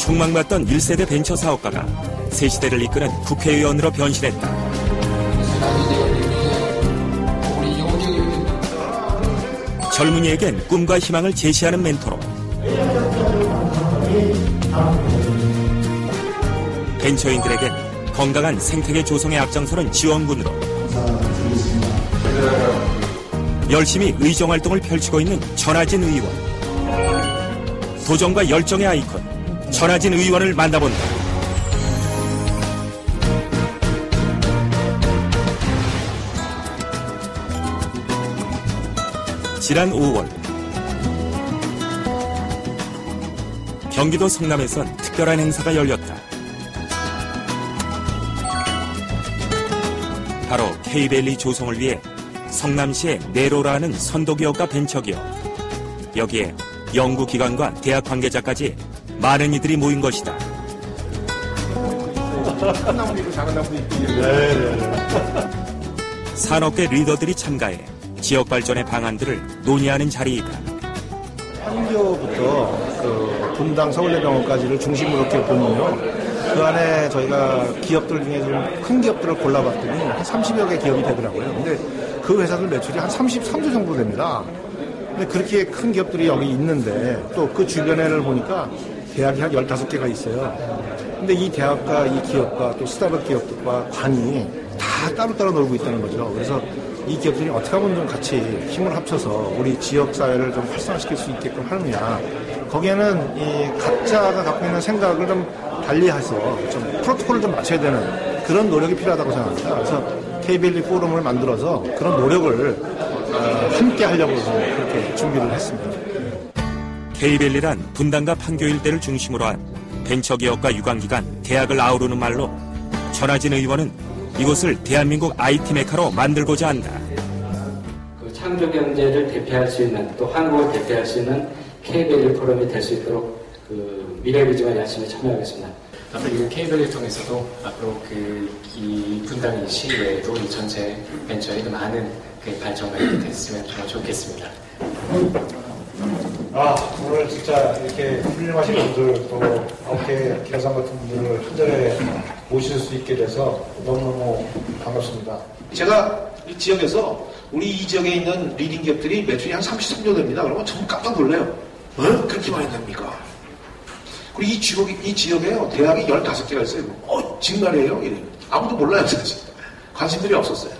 촉망받던 1세대 벤처 사업가가 새 시대를 이끄는 국회의원으로 변신했다. 젊은이에겐 꿈과 희망을 제시하는 멘토로 벤처인들에겐 건강한 생태계 조성에 앞장서는 지원군으로 열심히 의정활동을 펼치고 있는 전하진 의원. 도전과 열정의 아이콘 전하진 의원을 만나본다. 지난 5월 경기도 성남에선 특별한 행사가 열렸다. 바로 K밸리 조성을 위해 성남시의 네로라는 선도기업과 벤처기업, 여기에 연구기관과 대학 관계자까지 많은 이들이 모인 것이다. 산업계 리더들이 참가해 지역 발전의 방안들을 논의하는 자리이다. 한교부터 분당 서울대병원까지를 중심으로 이렇게 보면요. 그 안에 저희가 기업들 중에 좀 큰 기업들을 골라봤더니 한 30여 개 기업이 되더라고요. 근데 그 회사들 매출이 한 33조 정도 됩니다. 근데 그렇게 큰 기업들이 여기 있는데 또 그 주변에를 보니까 대학이 한 15개가 있어요. 근데 이 대학과 이 기업과 또 스타벅 기업과 관이 다 따로따로 놀고 있다는 거죠. 그래서 이 기업들이 어떻게 하면 좀 같이 힘을 합쳐서 우리 지역사회를 좀 활성화시킬 수 있게끔 하느냐. 거기에는 이 각자가 갖고 있는 생각을 좀 달리해서 좀 프로토콜을 좀 맞춰야 되는 그런 노력이 필요하다고 생각합니다. 그래서 K밸리 포럼을 만들어서 그런 노력을 함께 하려고 그렇게 준비를 했습니다. K밸리란 분당과 판교 일대를 중심으로 한 벤처기업과 유관기관, 대학을 아우르는 말로 전하진 의원은 이곳을 대한민국 IT 메카로 만들고자 한다. 그 창조 경제를 대표할 수 있는 또 한국을 대표할 수 있는 K밸리 포럼이 될 수 있도록 그 미래비전에 열심히 참여하겠습니다. 앞으로 이 K밸리를 통해서도 앞으로 이 분당 시 외에도 이 전체 벤처에 많은 그 발전이 됐으면 정말 좋겠습니다. 오늘 진짜 이렇게 훌륭하신 분들 또 업계 개상 같은 분들을 한 자리에 모실 수 있게 돼서 너무너무 반갑습니다. 제가 이 지역에서 우리 이 지역에 있는 리딩 기업들이 매출이 한 33조 됩니다. 그러면 정말 깜짝 놀래요. 그렇게 많이 됩니까? 그리고 이 지역에요. 대학이 15개가 있어요. 정말이에요? 이래요. 아무도 몰라요, 사실. 관심들이 없었어요.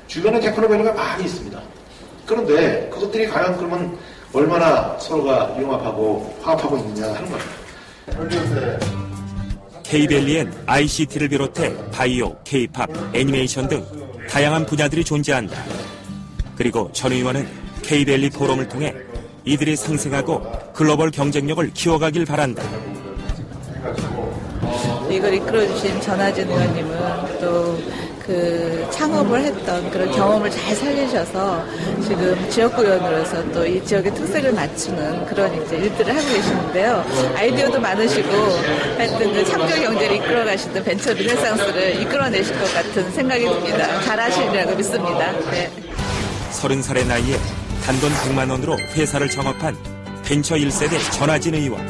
주변에 테크노밸리가 많이 있습니다. 그런데 그것들이 과연 그러면 얼마나 서로가 융합하고 화합하고 있느냐 하는 거예요. K밸리엔 ICT를 비롯해 바이오, K-팝, 애니메이션 등 다양한 분야들이 존재한다. 그리고 전 의원은 K밸리 포럼을 통해 이들이 상생하고 글로벌 경쟁력을 키워가길 바란다. 이걸 이끌어주신 전하진 의원님은 또 그 창업을 했던 그런 경험을 잘 살리셔서 지금 지역구 의원으로서 또 이 지역의 특색을 맞추는 그런 이제 일들을 하고 계시는데요. 아이디어도 많으시고 하여튼 그 창조 경제를 이끌어가시는 벤처 르네상스를 이끌어내실 것 같은 생각이 듭니다. 잘하시리라고 믿습니다. 네. 30살의 나이에 단돈 100만 원으로 회사를 창업한 벤처 1세대 전하진 의원.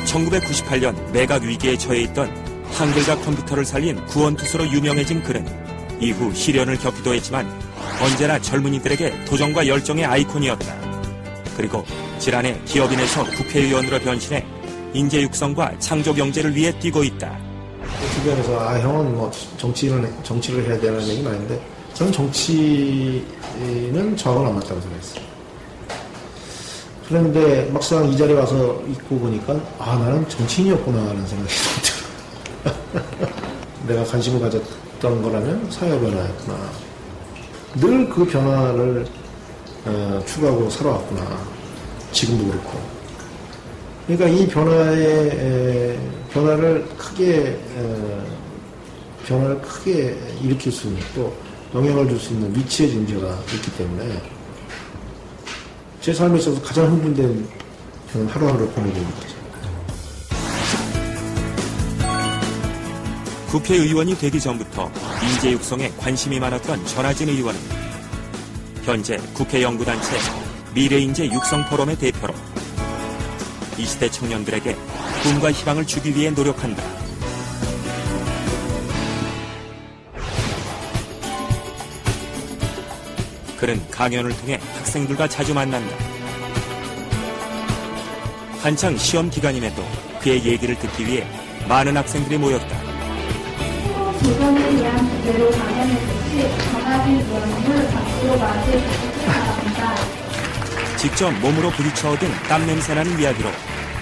1998년 매각 위기에 처해 있던 한글과 컴퓨터를 살린 구원투수로 유명해진 그는 이후 시련을 겪기도 했지만 언제나 젊은이들에게 도전과 열정의 아이콘이었다. 그리고 지난해 기업인에서 국회의원으로 변신해 인재 육성과 창조 경제를 위해 뛰고 있다. 주변에서 형은 뭐 정치를 해야 되는 얘기 많은데 저는 정치는 저하고는 안 맞다고 생각했어요. 그런데 막상 이 자리에 와서 있고 보니까 나는 정치인이었구나 하는 생각이 들어요. 내가 관심을 가졌던 거라면 사회 변화였구나. 늘 그 변화를 추구하고 살아왔구나. 지금도 그렇고. 그러니까 이 변화를 크게 일으킬 수 있는 또 영향을 줄 수 있는 위치의 존재가 있기 때문에 제 삶에 있어서 가장 흥분된 저는 하루하루를 보내고 있는 거죠. 국회의원이 되기 전부터 인재 육성에 관심이 많았던 전하진 의원은 현재 국회 연구단체 미래인재 육성포럼의 대표로 이 시대 청년들에게 꿈과 희망을 주기 위해 노력한다. 그는 강연을 통해 학생들과 자주 만난다. 한창 시험 기간임에도 그의 얘기를 듣기 위해 많은 학생들이 모였다. 도전에 대한 주제로 강연했듯이 전화진 의원님을 박수로 맞이해 주시기 바랍니다. 직접 몸으로 부딪혀 얻은 땀 냄새나는 이야기로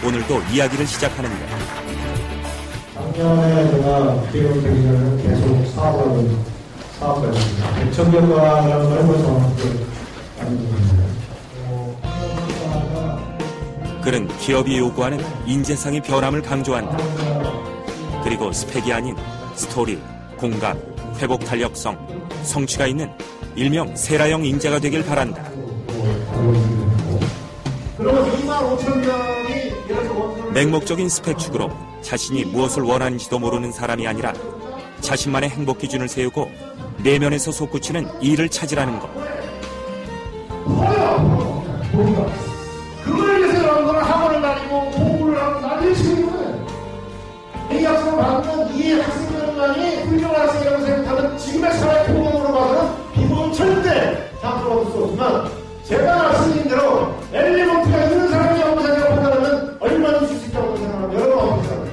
오늘도 이야기를 시작하는데, 작년에 제가 기획을 되기 전에 계속 사업가였습니다. 백청교과라는 걸 해보서 그는 기업이 요구하는 인재상의 변함을 강조한다. 그리고 스펙이 아닌 스토리, 공감, 회복 탄력성, 성취가 있는 일명 세라형 인재가 되길 바란다. 맹목적인 스펙 축으로 자신이 무엇을 원하는지도 모르는 사람이 아니라 자신만의 행복 기준을 세우고 내면에서 솟구치는 일을 찾으라는 것. 그걸 위해서 여러분들은 학원을 다니고 공부를 하고 나중에 지금은 이 학생을 받으면 이 학생들만이 훌륭한 학생이라고 생각하는 지금의 사회 통념으로 봐서는 비보는 절대 앞으로 얻을 수 없지만, 제가 말씀드린 대로 엘리먼트가 있는 사람이 연구생이라고 판단하면 얼마나 줄 수 있다고 생각하면 여러 번 생각해요.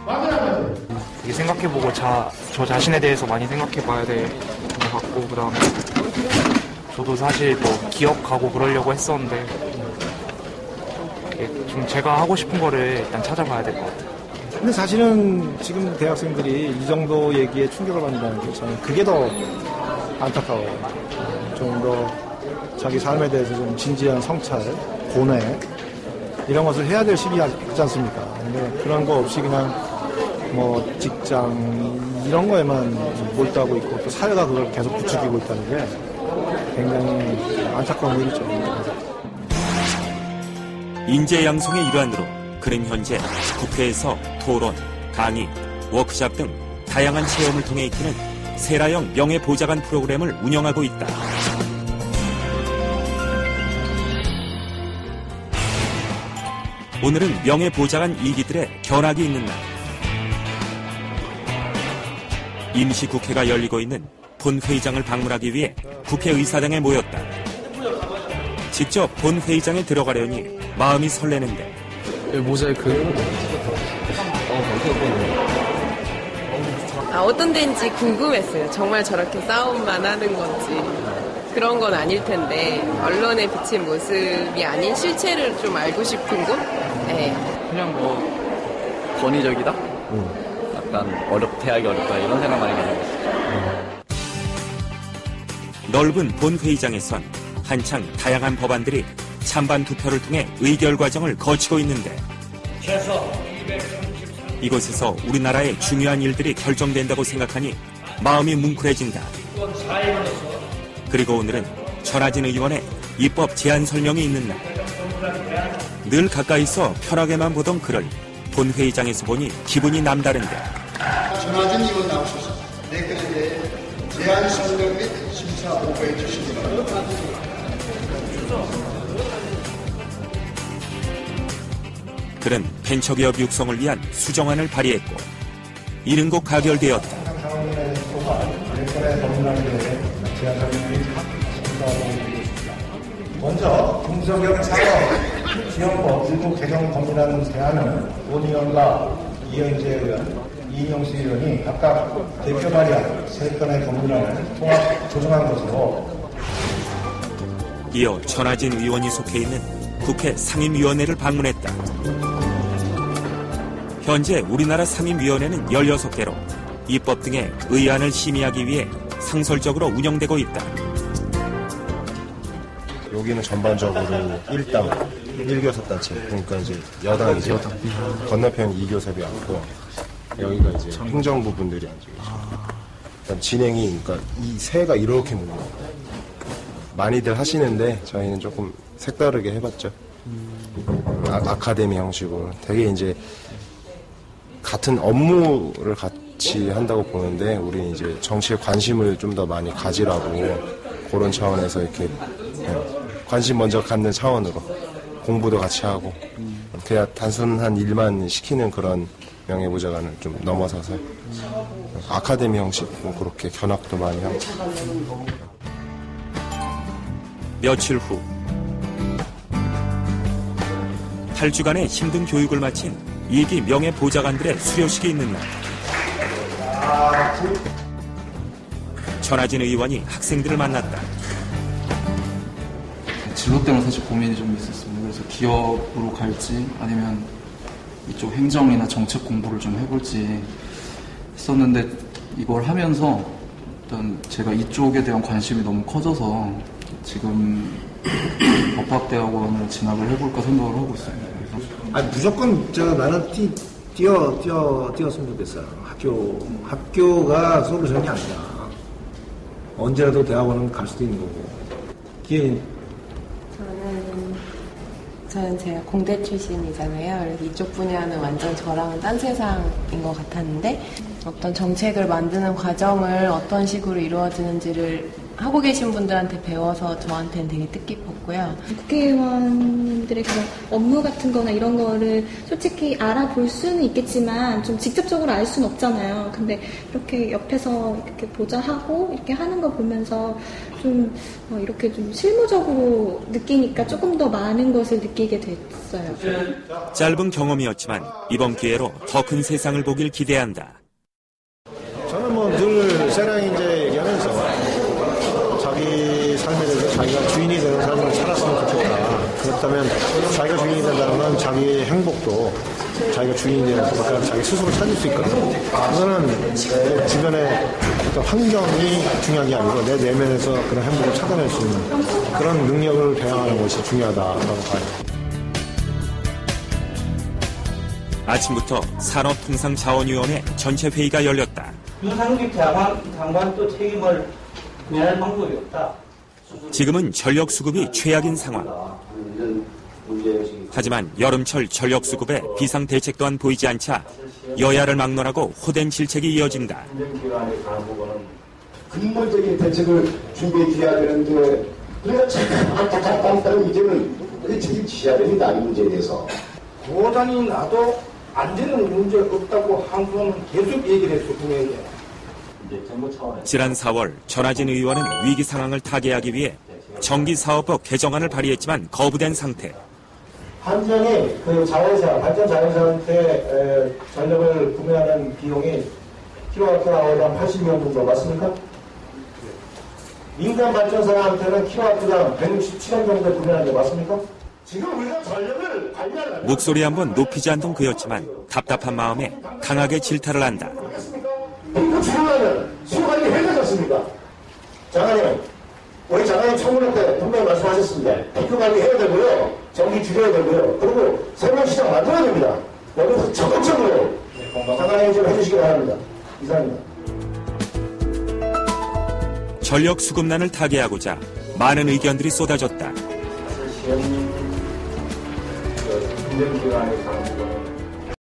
맞아요. 되게 생각해보고 저 자신에 대해서 많이 생각해봐야 될 것 같고, 그 다음에 저도 사실 뭐 기억하고 그러려고 했었는데 좀 제가 하고 싶은 거를 일단 찾아봐야 될 것 같아요. 근데 사실은 지금 대학생들이 이 정도 얘기에 충격을 받는다는 게 저는 그게 더 안타까워요. 좀 더 자기 삶에 대해서 좀 진지한 성찰, 고뇌 이런 것을 해야 될 시기지 않습니까? 근데 그런 거 없이 그냥 뭐 직장 이런 거에만 몰두하고 있고 또 사회가 그걸 계속 부추기고 있다는 게 굉장히 안타까운 일이죠. 인재 양성의 일환으로 그는 현재 국회에서 토론, 강의, 워크샵 등 다양한 체험을 통해 익히는 세라형 명예보좌관 프로그램을 운영하고 있다. 오늘은 명예보좌관 2기들의 견학이 있는 날. 임시국회가 열리고 있는 본회의장을 방문하기 위해 국회의사당에 모였다. 직접 본회의장에 들어가려니 마음이 설레는데, 모자이크. 어떤 데인지 궁금했어요. 정말 저렇게 싸움만 하는 건지. 그런 건 아닐 텐데 언론에 비친 모습이 아닌 실체를 좀 알고 싶은 곳? 네. 그냥 뭐 권위적이다? 약간 대학이 어렵다 이런 생각 많이 가져요. 넓은 본회의장에선 한창 다양한 법안들이 찬반 투표를 통해 의결 과정을 거치고 있는데, 이곳에서 우리나라의 중요한 일들이 결정된다고 생각하니 마음이 뭉클해진다. 그리고 오늘은 전하진 의원의 입법 제안 설명이 있는 날. 늘 가까이서 편하게만 보던 그를 본회의장에서 보니 기분이 남다른데, 전하진 의원 나오셔서 내년에 대해 제안 설명 및 심사 보고해 주시기 바랍니다. 그는 벤처기업 육성을 위한 수정안을 발의했고 이른 곡 가결되었다. 먼저 중소기업 창업 지원법 일부 개정 법이라는 제안은 본 의원과 이현재 의원, 이인영수 의원이 각각 대표 발의한 3건의 법률안을 통합 조정한 것으로, 이어 전하진 의원이 속해 있는 국회 상임위원회를 방문했다. 현재 우리나라 상임위원회는 16개로 입법 등의 의안을 심의하기 위해 상설적으로 운영되고 있다. 여기는 전반적으로 1당 1교섭단체, 그러니까 이제 여당이죠. 건너편 2교섭이 앉고 여기가 이제 행정부 분들이 앉고 계시고, 진행이 그러니까 이 세가 이렇게 묻는 거예요. 많이들 하시는데 저희는 조금 색다르게 해봤죠. 아카데미 형식으로 되게 이제 같은 업무를 같이 한다고 보는데 우리는 이제 정치에 관심을 좀 더 많이 가지라고 그런 차원에서 이렇게 관심 먼저 갖는 차원으로 공부도 같이 하고 그냥 단순한 일만 시키는 그런 명예보좌관을 좀 넘어서서 아카데미 형식 뭐 그렇게 견학도 많이 하고. 며칠 후 8주간의 힘든 교육을 마친 2기 명예보좌관들의 수료식이 있는 날, 전하진 의원이 학생들을 만났다. 진로 때문에 사실 고민이 좀 있었습니다. 그래서 기업으로 갈지 아니면 이쪽 행정이나 정책 공부를 좀 해볼지 했었는데, 이걸 하면서 일단 제가 이쪽에 대한 관심이 너무 커져서 지금 법학대학원을 진학을 해볼까 생각을 하고 있습니다. 그래서 아니, 무조건 나는 뛰었으면 좋겠어요. 학교가 솔루션이 아니야. 언제라도 대학원은 갈 수도 있는 거고. 기회는 저는 제가 공대 출신이잖아요. 그래서 이쪽 분야는 완전 저랑은 딴 세상인 것 같았는데, 어떤 정책을 만드는 과정을 어떤 식으로 이루어지는지를 하고 계신 분들한테 배워서 저한테는 되게 뜻깊었고요. 국회의원들의 그런 업무 같은 거나 이런 거를 솔직히 알아볼 수는 있겠지만 좀 직접적으로 알 수는 없잖아요. 근데 이렇게 옆에서 이렇게 보좌하고 이렇게 하는 거 보면서 좀 이렇게 좀 실무적으로 느끼니까 조금 더 많은 것을 느끼게 됐어요. 짧은 경험이었지만 이번 기회로 더 큰 세상을 보길 기대한다. 저는 뭐 늘 세랑이 이제 얘기하면서 자기 삶에 대해서 자기가 주인이 되는 삶을 살았으면 좋겠다. 그렇다면 자기가 주인이 된다는 건 자기의 행복도 자기가 주인이 되는 것보다 자기 스스로 찾을 수 있거든요. 그거는 내 주변의 어떤 환경이 중요한 게 아니고 내 내면에서 그런 행복을 찾아낼 수 있는 그런 능력을 배양하는 것이 중요하다고 봐요. 아침부터 산업통상자원위원회 전체 회의가 열렸다. 윤상직 장관 또 책임을 면할 방법이 없다. 지금은 전력 수급이 최악인 상황. 하지만 여름철 전력 수급에 비상 대책 또한 보이지 않자 여야를 막론하고 호된 질책이 이어진다. 근본적인 대책을 준비해야 되는데 우리가 잠깐 이제는 책임지셔야 됩니다. 이 문제에 대해서. 고단이 나도 안 되는 문제 없다고 항소는 계속 얘기를 했어, 국민에게. 지난 4월 전하진 의원은 위기 상황을 타개하기 위해 전기사업법 개정안을 발의했지만 거부된 상태. 한전이 그 발전 자회사한테 전력을 구매하는 비용이 킬로와트아워당 80명 정도 맞습니까? 민간 발전사한테는 킬로와트당 167원 정도 구매하는 게 맞습니까? 지금 우리가 전력을 관리하는 목소리 한번 높이지 않던 그였지만 답답한 마음에 강하게 질타를 한다. 이거 줄이려면 수관리 해야겠습니까? 장관님, 우리 장관님 청문회 때 분명히 말씀하셨습니다. 피크 관리 해야 되고요, 전기 줄여야 되고요, 그리고 새로운 시장 만들어야 됩니다. 여기서 적극적으로 장관님 좀 해주시기 바랍니다. 이상입니다. 전력 수급난을 타개하고자 많은 의견들이 쏟아졌다. 시험님, 행정기관의 강구가